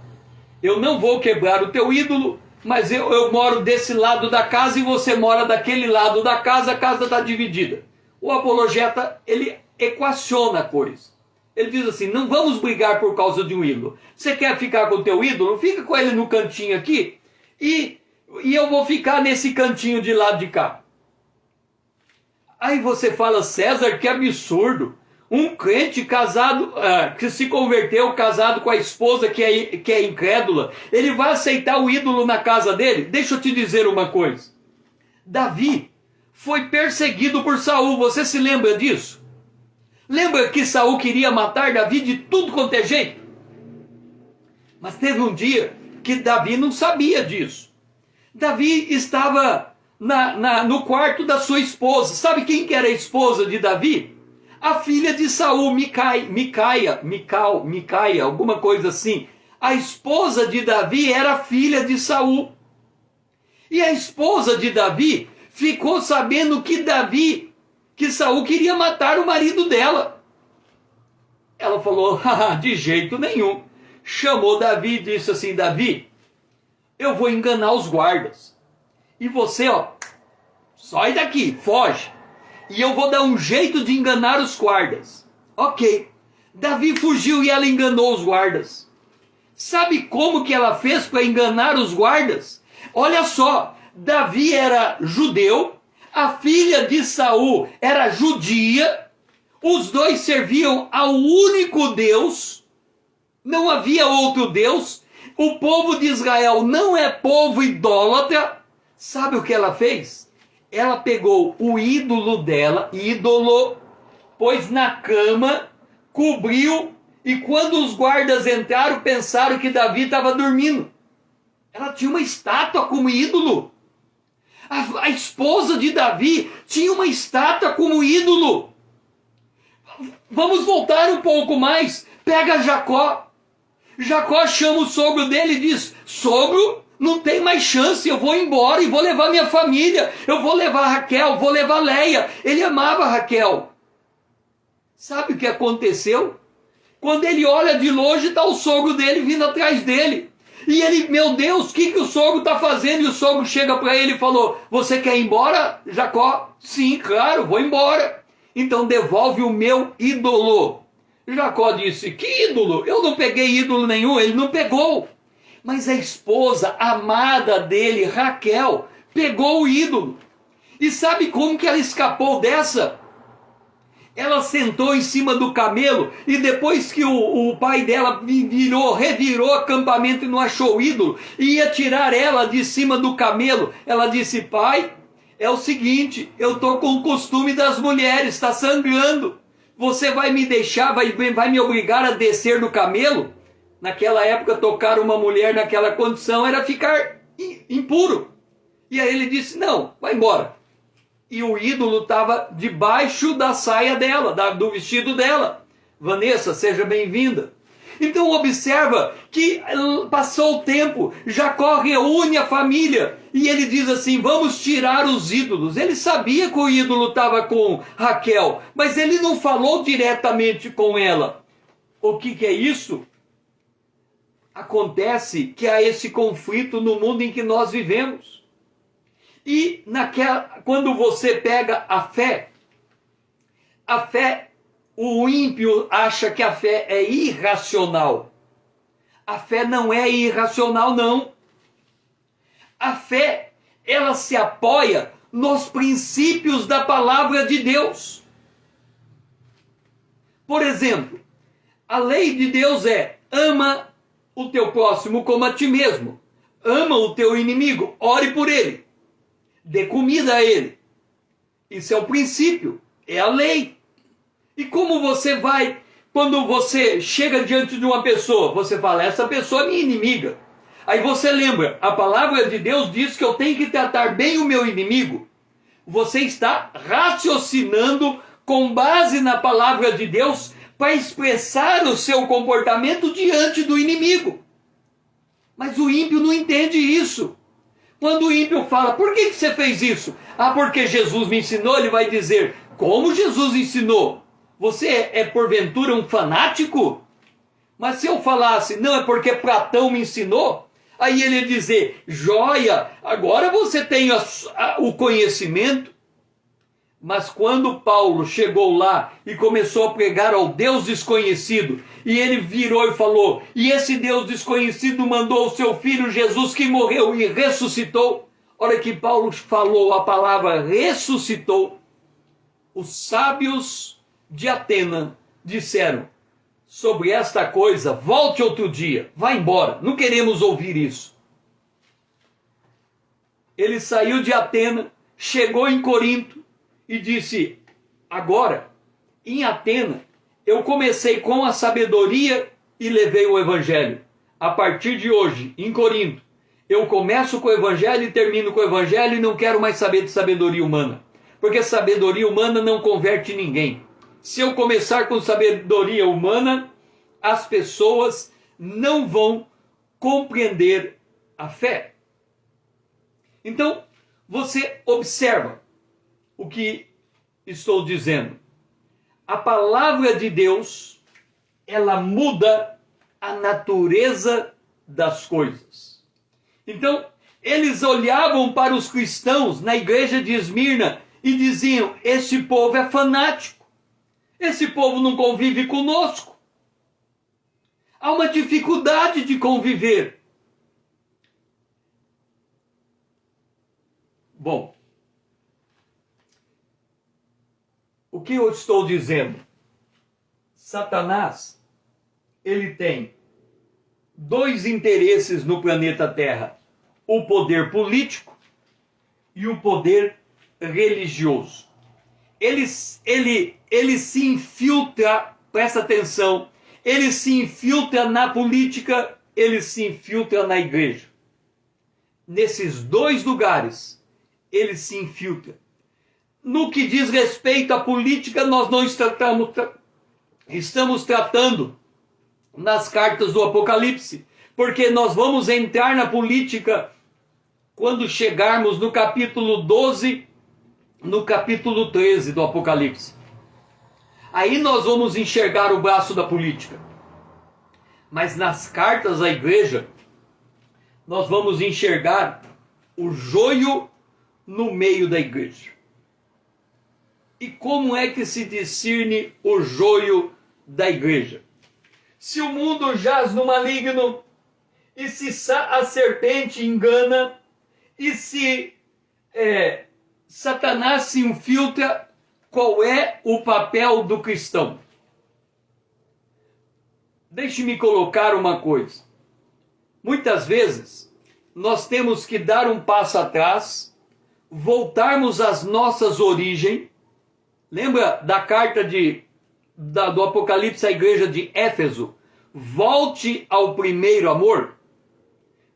eu não vou quebrar o teu ídolo, mas eu moro desse lado da casa e você mora daquele lado da casa, a casa está dividida. O apologeta, ele equaciona a coisa. Ele diz assim, não vamos brigar por causa de um ídolo. Você quer ficar com o teu ídolo? Fica com ele no cantinho aqui e eu vou ficar nesse cantinho de lado de cá. Aí você fala, César, que absurdo. Um crente casado, que se converteu, casado com a esposa que é incrédula, ele vai aceitar o ídolo na casa dele? Deixa eu te dizer uma coisa. Davi foi perseguido por Saul, você se lembra disso? Lembra que Saul queria matar Davi de tudo quanto é jeito? Mas teve um dia que Davi não sabia disso. Davi estava no quarto da sua esposa. Sabe quem que era a esposa de Davi? A filha de Saul, Micaia, alguma coisa assim. A esposa de Davi era filha de Saul. E a esposa de Davi ficou sabendo que Saul queria matar o marido dela. Ela falou, de jeito nenhum. Chamou Davi e disse assim, Davi, eu vou enganar os guardas. E você, sai daqui, foge. E eu vou dar um jeito de enganar os guardas. Ok. Davi fugiu e ela enganou os guardas. Sabe como que ela fez para enganar os guardas? Olha só, Davi era judeu, a filha de Saul era judia, os dois serviam ao único Deus, não havia outro Deus, o povo de Israel não é povo idólatra. Sabe o que ela fez? Ela pegou o ídolo dela, pôs na cama, cobriu, e quando os guardas entraram, pensaram que Davi estava dormindo. Ela tinha uma estátua como ídolo. A esposa de Davi tinha uma estátua como ídolo. Vamos voltar um pouco mais. Pega Jacó. Jacó chama o sogro dele e diz, sogro, não tem mais chance, eu vou embora e vou levar minha família, eu vou levar Raquel, vou levar Leia. Ele amava Raquel. Sabe o que aconteceu? Quando ele olha de longe, está o sogro dele vindo atrás dele. E ele, meu Deus, o que o sogro está fazendo? E o sogro chega para ele e falou, você quer ir embora, Jacó? Sim, claro, vou embora. Então devolve o meu ídolo. Jacó disse: que ídolo? Eu não peguei ídolo nenhum. Ele não pegou. Mas a esposa amada dele, Raquel, pegou o ídolo. E sabe como que ela escapou dessa? Ela sentou em cima do camelo e depois que o pai dela revirou o acampamento e não achou o ídolo, e ia tirar ela de cima do camelo, ela disse: pai, é o seguinte, eu estou com o costume das mulheres, está sangrando. Você vai me deixar, vai me obrigar a descer do camelo? Naquela época, tocar uma mulher naquela condição era ficar impuro. E aí ele disse: não, vai embora. E o ídolo estava debaixo da saia dela, do vestido dela. Vanessa, seja bem-vinda. Então observa que passou o tempo, Jacó reúne a família e ele diz assim: vamos tirar os ídolos. Ele sabia que o ídolo estava com Raquel, mas ele não falou diretamente com ela. O que é isso? Acontece que há esse conflito no mundo em que nós vivemos. E quando você pega a fé, o ímpio acha que a fé é irracional. A fé não é irracional, não. A fé, ela se apoia nos princípios da palavra de Deus. Por exemplo, a lei de Deus é: ama o teu próximo como a ti mesmo. Ama o teu inimigo, ore por ele. Dê comida a ele. Isso é o princípio, é a lei. E como você vai, quando você chega diante de uma pessoa, você fala: essa pessoa é minha inimiga. Aí você lembra, a palavra de Deus diz que eu tenho que tratar bem o meu inimigo. Você está raciocinando com base na palavra de Deus para expressar o seu comportamento diante do inimigo. Mas o ímpio não entende isso. Quando o ímpio fala: por que você fez isso? Ah, porque Jesus me ensinou. Ele vai dizer: como Jesus ensinou? Você é porventura um fanático? Mas se eu falasse: não, é porque Platão me ensinou, aí ele ia dizer: joia, agora você tem o conhecimento. Mas quando Paulo chegou lá e começou a pregar ao Deus desconhecido, e ele virou e falou: e esse Deus desconhecido mandou o seu filho Jesus, que morreu e ressuscitou. Olha que Paulo falou a palavra ressuscitou. Os sábios de Atena disseram sobre esta coisa: volte outro dia, vá embora, não queremos ouvir isso. Ele saiu de Atena, chegou em Corinto e disse: agora, em Atena, eu comecei com a sabedoria e levei o evangelho. A partir de hoje, em Corinto, eu começo com o evangelho e termino com o evangelho, e não quero mais saber de sabedoria humana. Porque sabedoria humana não converte ninguém. Se eu começar com sabedoria humana, as pessoas não vão compreender a fé. Então, você observa o que estou dizendo. A palavra de Deus, ela muda a natureza das coisas. Então, eles olhavam para os cristãos na igreja de Esmirna e diziam: esse povo é fanático. Esse povo não convive conosco. Há uma dificuldade de conviver. Bom, o que eu estou dizendo? Satanás, ele tem dois interesses no planeta Terra: o poder político e o poder religioso. Ele se infiltra, presta atenção, ele se infiltra na política, ele se infiltra na igreja. Nesses dois lugares, ele se infiltra. No que diz respeito à política, nós não estamos tratando nas cartas do Apocalipse, porque nós vamos entrar na política quando chegarmos no capítulo 12, no capítulo 13 do Apocalipse. Aí nós vamos enxergar o braço da política. Mas nas cartas à igreja, nós vamos enxergar o joio no meio da igreja. E como é que se discerne o joio da igreja. Se o mundo jaz no maligno, e se a serpente engana, e se Satanás se infiltra, qual é o papel do cristão? Deixe-me colocar uma coisa. Muitas vezes, nós temos que dar um passo atrás, voltarmos às nossas origens. Lembra da carta do Apocalipse à igreja de Éfeso? Volte ao primeiro amor.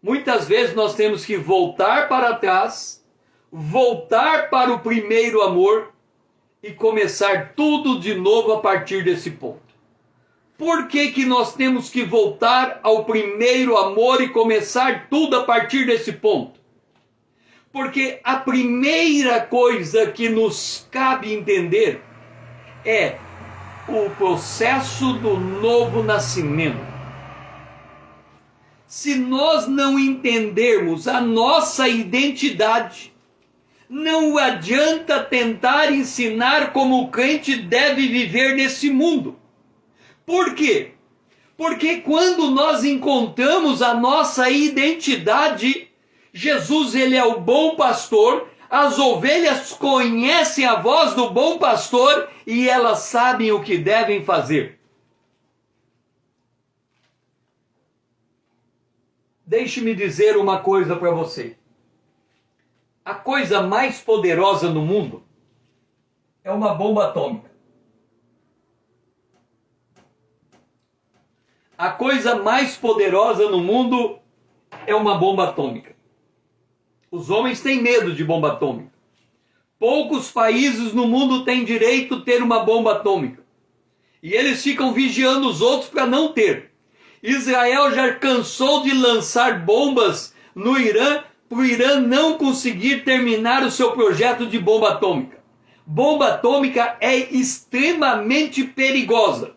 Muitas vezes nós temos que voltar para trás, voltar para o primeiro amor e começar tudo de novo a partir desse ponto. Por que nós temos que voltar ao primeiro amor e começar tudo a partir desse ponto? Porque a primeira coisa que nos cabe entender é o processo do novo nascimento. Se nós não entendermos a nossa identidade, não adianta tentar ensinar como o crente deve viver nesse mundo. Por quê? Porque quando nós encontramos a nossa identidade, Jesus, ele é o bom pastor, as ovelhas conhecem a voz do bom pastor e elas sabem o que devem fazer. Deixe-me dizer uma coisa para você. A coisa mais poderosa no mundo é uma bomba atômica. A coisa mais poderosa no mundo é uma bomba atômica. Os homens têm medo de bomba atômica. Poucos países no mundo têm direito a ter uma bomba atômica. E eles ficam vigiando os outros para não ter. Israel já cansou de lançar bombas no Irã para o Irã não conseguir terminar o seu projeto de bomba atômica. Bomba atômica é extremamente perigosa.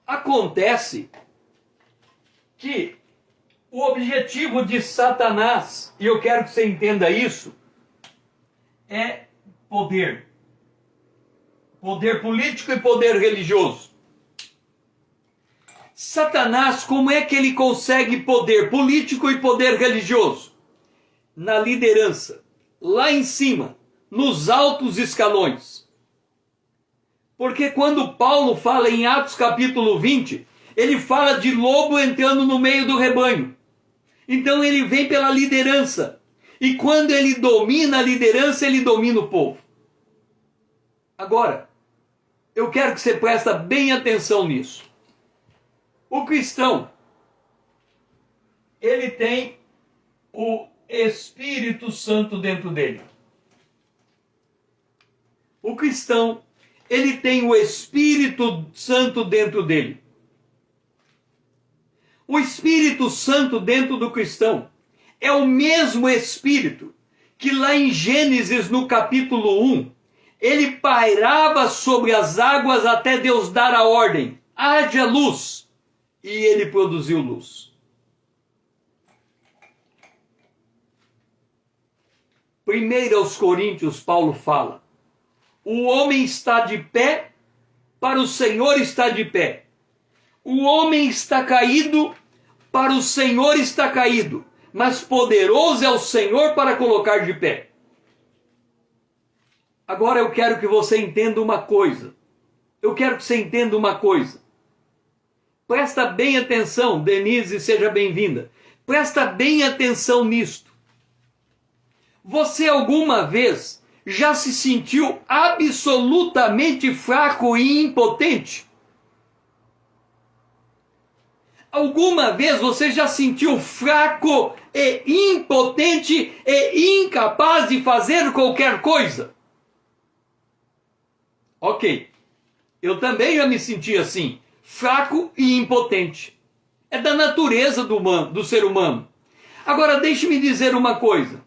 Acontece que o objetivo de Satanás, e eu quero que você entenda isso, é poder. Poder político e poder religioso. Satanás, como é que ele consegue poder político e poder religioso? Na liderança, lá em cima, nos altos escalões. Porque quando Paulo fala em Atos capítulo 20, ele fala de lobo entrando no meio do rebanho. Então ele vem pela liderança. E quando ele domina a liderança, ele domina o povo. Agora, eu quero que você preste bem atenção nisso. O cristão, ele tem o Espírito Santo dentro dele. O cristão, ele tem o Espírito Santo dentro dele. O Espírito Santo dentro do cristão é o mesmo Espírito que lá em Gênesis, no capítulo 1, ele pairava sobre as águas até Deus dar a ordem: haja luz. E ele produziu luz. 1 Coríntios, Paulo fala: o homem está de pé, para o Senhor está de pé. O homem está caído, para o Senhor está caído. Mas poderoso é o Senhor para colocar de pé. Agora eu quero que você entenda uma coisa. Eu quero que você entenda uma coisa. Presta bem atenção, Denise, seja bem-vinda. Presta bem atenção nisto. Você alguma vez já se sentiu absolutamente fraco e impotente? Alguma vez você já sentiu fraco e impotente e incapaz de fazer qualquer coisa? Ok, eu também já me senti assim, fraco e impotente. É da natureza do ser humano. Agora deixe-me dizer uma coisa.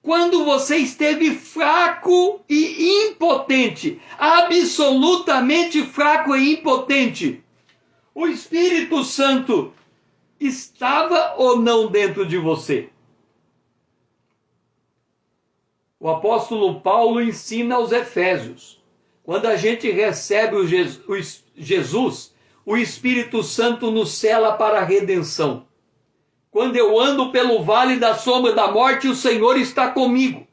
Quando você esteve fraco e impotente, absolutamente fraco e impotente, o Espírito Santo estava ou não dentro de você? O apóstolo Paulo ensina aos Efésios, Quando a gente recebe Jesus, o Espírito Santo nos sela para a redenção. Quando eu ando pelo vale da sombra da morte, o Senhor está comigo.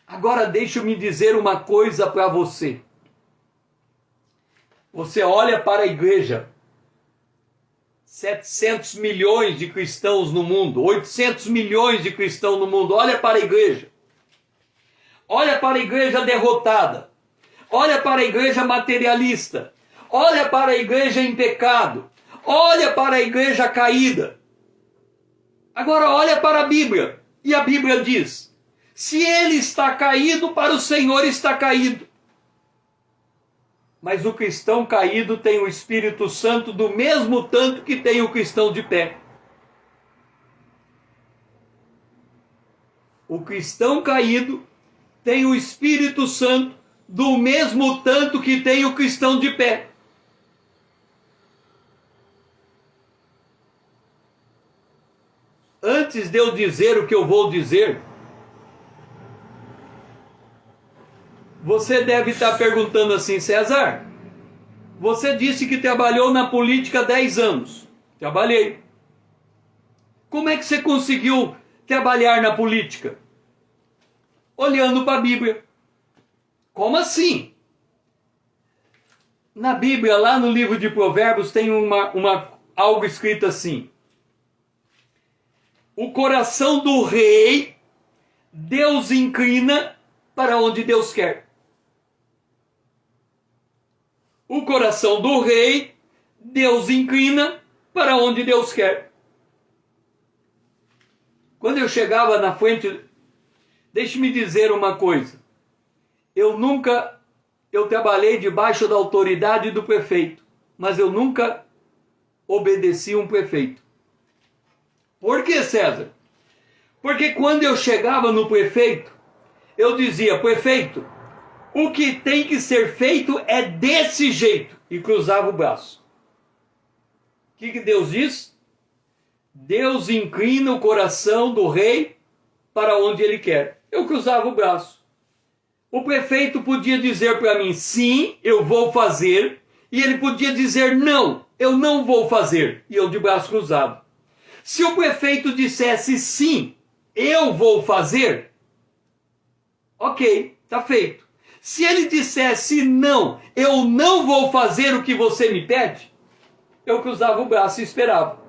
Agora deixa-me dizer uma coisa para você. Você olha para a igreja, 700 milhões de cristãos no mundo, 800 milhões de cristãos no mundo, olha para a igreja. Olha para a igreja derrotada. Olha para a igreja materialista. Olha para a igreja em pecado. Olha para a igreja caída. Agora olha para a Bíblia. E a Bíblia diz: se ele está caído, para o Senhor está caído. Mas o cristão caído tem o Espírito Santo do mesmo tanto que tem o cristão de pé. O cristão caído tem o Espírito Santo do mesmo tanto que tem o cristão de pé. Antes de eu dizer o que eu vou dizer, você deve estar perguntando assim: César, você disse que trabalhou na política há 10 anos. Trabalhei. Como é que você conseguiu trabalhar na política? Olhando para a Bíblia. Como assim? Na Bíblia, lá no livro de Provérbios, tem algo escrito assim: o coração do rei, Deus inclina para onde Deus quer. O coração do rei, Deus inclina para onde Deus quer. Quando eu chegava na frente, deixe-me dizer uma coisa. Eu trabalhei debaixo da autoridade do prefeito, mas eu nunca obedeci um prefeito. Por que, César? Porque quando eu chegava no prefeito, eu dizia: prefeito, o que tem que ser feito é desse jeito, e cruzava o braço. O que Deus diz? Deus inclina o coração do rei para onde ele quer. Eu cruzava o braço. O prefeito podia dizer para mim: sim, eu vou fazer, e ele podia dizer: não, eu não vou fazer, e eu de braço cruzado. Se o prefeito dissesse: sim, eu vou fazer, ok, está feito. Se ele dissesse: não, eu não vou fazer o que você me pede, eu cruzava o braço e esperava.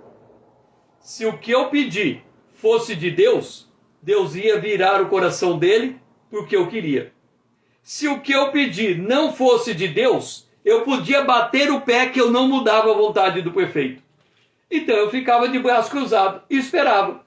Se o que eu pedi fosse de Deus, Deus ia virar o coração dele porque eu queria. Se o que eu pedi não fosse de Deus, eu podia bater o pé que eu não mudava a vontade do prefeito. Então eu ficava de braço cruzado e esperava.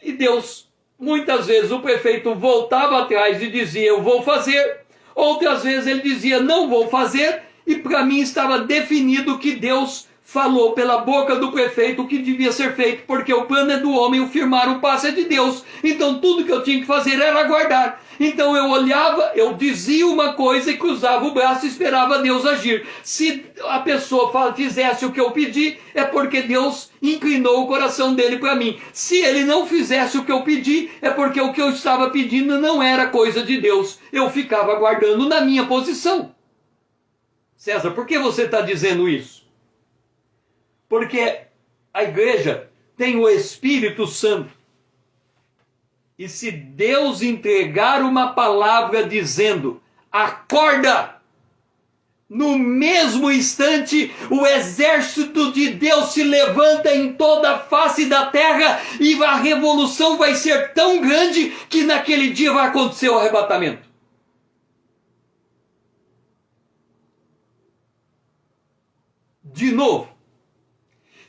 E Deus, muitas vezes o prefeito voltava atrás e dizia: eu vou fazer. Outras vezes ele dizia: não vou fazer. E para mim estava definido que Deus falou pela boca do prefeito o que devia ser feito, porque o plano é do homem, o firmar o passo é de Deus. Então tudo que eu tinha que fazer era aguardar. Então eu olhava, eu dizia uma coisa e cruzava o braço e esperava Deus agir. Se a pessoa fizesse o que eu pedi, é porque Deus inclinou o coração dele para mim. Se ele não fizesse o que eu pedi, é porque o que eu estava pedindo não era coisa de Deus. Eu ficava aguardando na minha posição. César, por que você está dizendo isso? Porque a igreja tem o Espírito Santo. E se Deus entregar uma palavra dizendo: acorda, no mesmo instante o exército de Deus se levanta em toda a face da terra e a revolução vai ser tão grande que naquele dia vai acontecer o arrebatamento. De novo.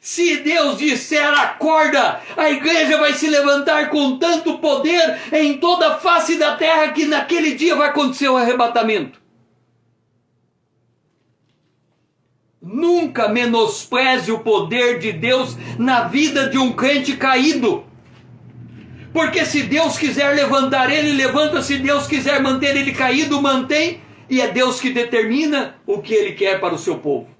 Se Deus disser acorda, a igreja vai se levantar com tanto poder em toda a face da terra que naquele dia vai acontecer o arrebatamento. Nunca menospreze o poder de Deus na vida de um crente caído. Porque se Deus quiser levantar ele, levanta. Se Deus quiser manter ele caído, mantém. E é Deus que determina o que ele quer para o seu povo.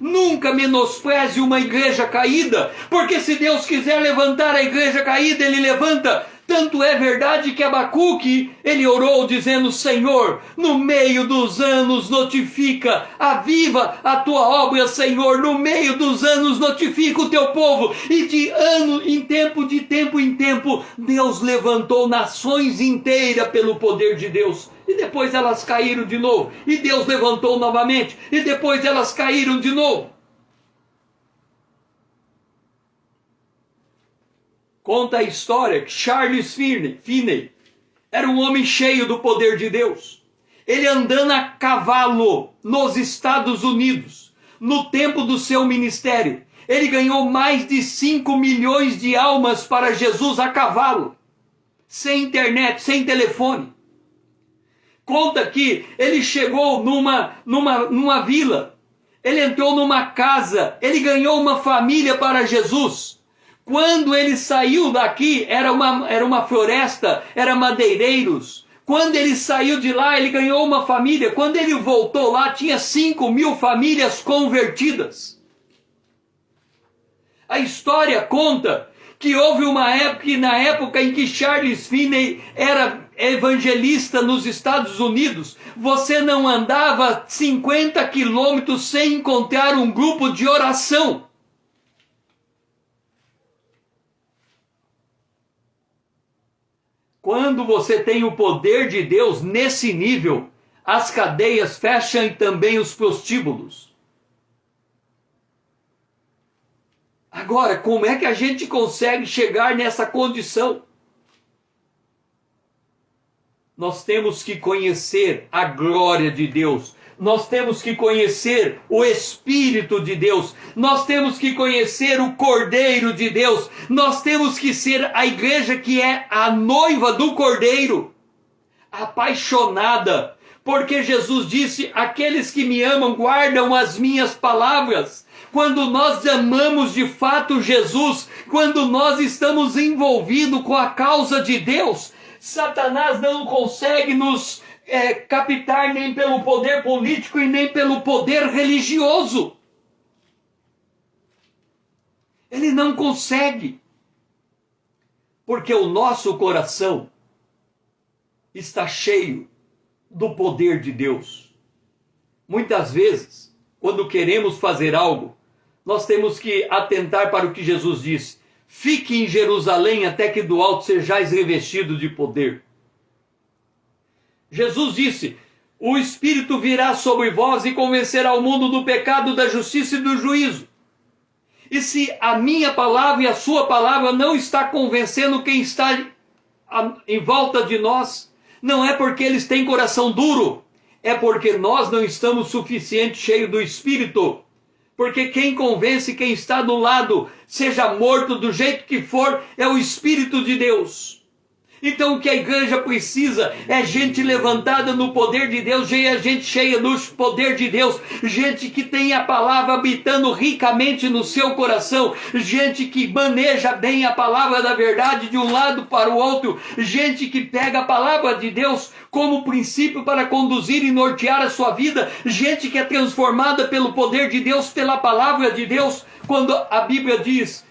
Nunca menospreze uma igreja caída, porque se Deus quiser levantar a igreja caída, ele levanta. Tanto é verdade que Abacuque, ele orou dizendo: Senhor, no meio dos anos notifica, aviva a tua obra, Senhor, no meio dos anos notifica o teu povo. E de ano em tempo, de tempo em tempo, Deus levantou nações inteiras pelo poder de Deus. E depois elas caíram de novo. E Deus levantou novamente. E depois elas caíram de novo. Conta a história que Charles Finney era um homem cheio do poder de Deus. Ele andando a cavalo nos Estados Unidos, no tempo do seu ministério, ele ganhou mais de 5 milhões de almas para Jesus a cavalo, sem internet, sem telefone. Conta que ele chegou numa vila, ele entrou numa casa, ele ganhou uma família para Jesus. Quando ele saiu daqui, era uma floresta, era madeireiros. Quando ele saiu de lá, ele ganhou uma família. Quando ele voltou lá, tinha 5.000 famílias convertidas. A história conta que houve uma época, na época em que Charles Finney era evangelista nos Estados Unidos, você não andava 50 quilômetros sem encontrar um grupo de oração. Quando você tem o poder de Deus nesse nível, as cadeias fecham e também os prostíbulos. Agora, como é que a gente consegue chegar nessa condição? Nós temos que conhecer a glória de Deus. Nós temos que conhecer o Espírito de Deus. Nós temos que conhecer o Cordeiro de Deus. Nós temos que ser a igreja que é a noiva do Cordeiro, apaixonada. Porque Jesus disse: aqueles que me amam guardam as minhas palavras. Quando nós amamos de fato Jesus, quando nós estamos envolvidos com a causa de Deus, Satanás não consegue nos captar nem pelo poder político e nem pelo poder religioso. Ele não consegue. Porque o nosso coração está cheio do poder de Deus. Muitas vezes, quando queremos fazer algo, nós temos que atentar para o que Jesus disse: fique em Jerusalém até que do alto sejais revestido de poder. Jesus disse: o Espírito virá sobre vós e convencerá o mundo do pecado, da justiça e do juízo. E se a minha palavra e a sua palavra não está convencendo quem está em volta de nós, não é porque eles têm coração duro, é porque nós não estamos suficiente cheios do Espírito. Porque quem convence quem está do lado, seja morto do jeito que for, é o Espírito de Deus. Então o que a igreja precisa é gente levantada no poder de Deus, gente cheia do poder de Deus, gente que tem a palavra habitando ricamente no seu coração, gente que maneja bem a palavra da verdade de um lado para o outro, gente que pega a palavra de Deus como princípio para conduzir e nortear a sua vida, gente que é transformada pelo poder de Deus, pela palavra de Deus. Quando a Bíblia diz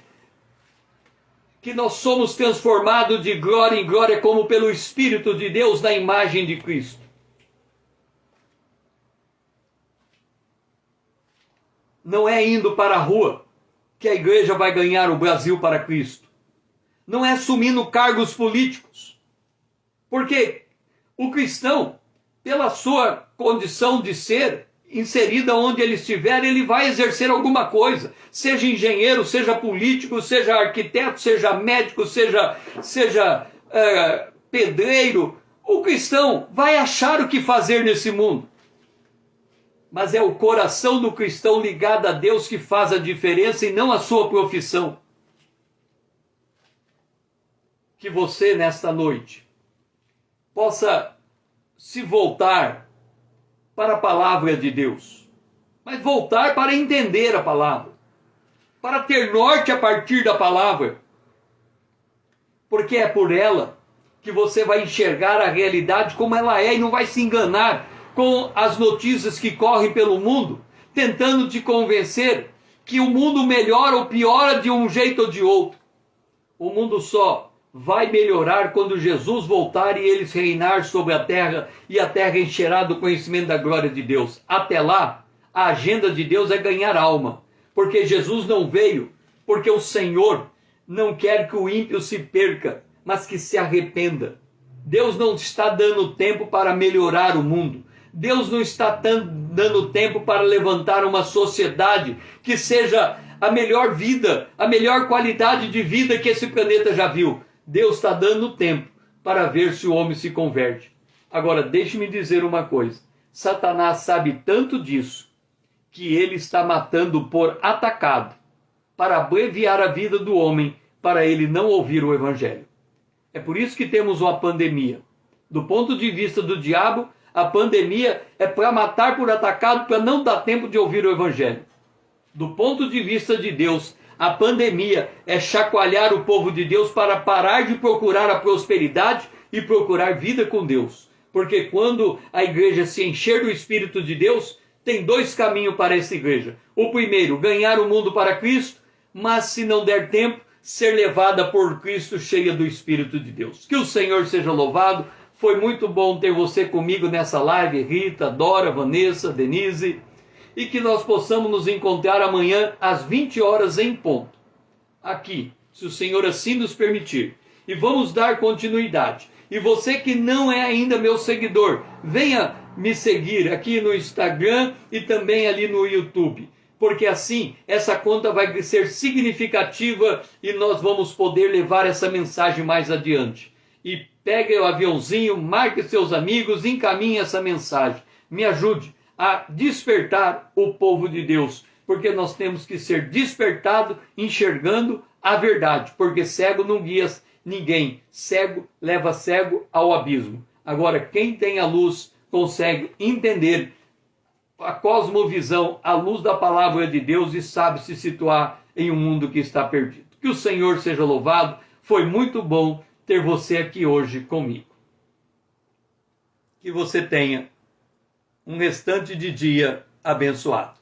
que nós somos transformados de glória em glória como pelo Espírito de Deus na imagem de Cristo. Não é indo para a rua que a igreja vai ganhar o Brasil para Cristo. Não é assumindo cargos políticos. Porque o cristão, pela sua condição de ser, inserida onde ele estiver, ele vai exercer alguma coisa, seja engenheiro, seja político, seja arquiteto, seja médico, seja pedreiro. O cristão vai achar o que fazer nesse mundo, mas é o coração do cristão ligado a Deus que faz a diferença e não a sua profissão. Que você nesta noite possa se voltar para a palavra de Deus, mas voltar para entender a palavra, para ter norte a partir da palavra, porque é por ela que você vai enxergar a realidade como ela é e não vai se enganar com as notícias que correm pelo mundo, tentando te convencer que o mundo melhora ou piora de um jeito ou de outro. O mundo só vai melhorar quando Jesus voltar e eles reinar sobre a terra e a terra encherá do conhecimento da glória de Deus. Até lá, a agenda de Deus é ganhar alma, porque Jesus não veio, porque o Senhor não quer que o ímpio se perca, mas que se arrependa. Deus não está dando tempo para melhorar o mundo. Deus não está dando tempo para levantar uma sociedade que seja a melhor vida, a melhor qualidade de vida que esse planeta já viu. Deus está dando tempo para ver se o homem se converte. Agora, deixe-me dizer uma coisa. Satanás sabe tanto disso, que ele está matando por atacado, para abreviar a vida do homem, para ele não ouvir o evangelho. É por isso que temos uma pandemia. Do ponto de vista do diabo, a pandemia é para matar por atacado, para não dar tempo de ouvir o evangelho. Do ponto de vista de Deus, a pandemia é chacoalhar o povo de Deus para parar de procurar a prosperidade e procurar vida com Deus. Porque quando a igreja se encher do Espírito de Deus, tem dois caminhos para essa igreja. O primeiro, ganhar o mundo para Cristo, mas se não der tempo, ser levada por Cristo cheia do Espírito de Deus. Que o Senhor seja louvado. Foi muito bom ter você comigo nessa live, Rita, Dora, Vanessa, Denise. E que nós possamos nos encontrar amanhã às 20 horas em ponto. Aqui, se o Senhor assim nos permitir. E vamos dar continuidade. E você que não é ainda meu seguidor, venha me seguir aqui no Instagram e também ali no YouTube. Porque assim, essa conta vai ser significativa e nós vamos poder levar essa mensagem mais adiante. E pegue o aviãozinho, marque seus amigos, encaminhe essa mensagem. Me ajude a despertar o povo de Deus, porque nós temos que ser despertado enxergando a verdade, porque cego não guia ninguém, cego leva cego ao abismo. Agora, quem tem a luz consegue entender a cosmovisão, a luz da palavra de Deus e sabe se situar em um mundo que está perdido. Que o Senhor seja louvado, foi muito bom ter você aqui hoje comigo. Que você tenha um restante de dia abençoado.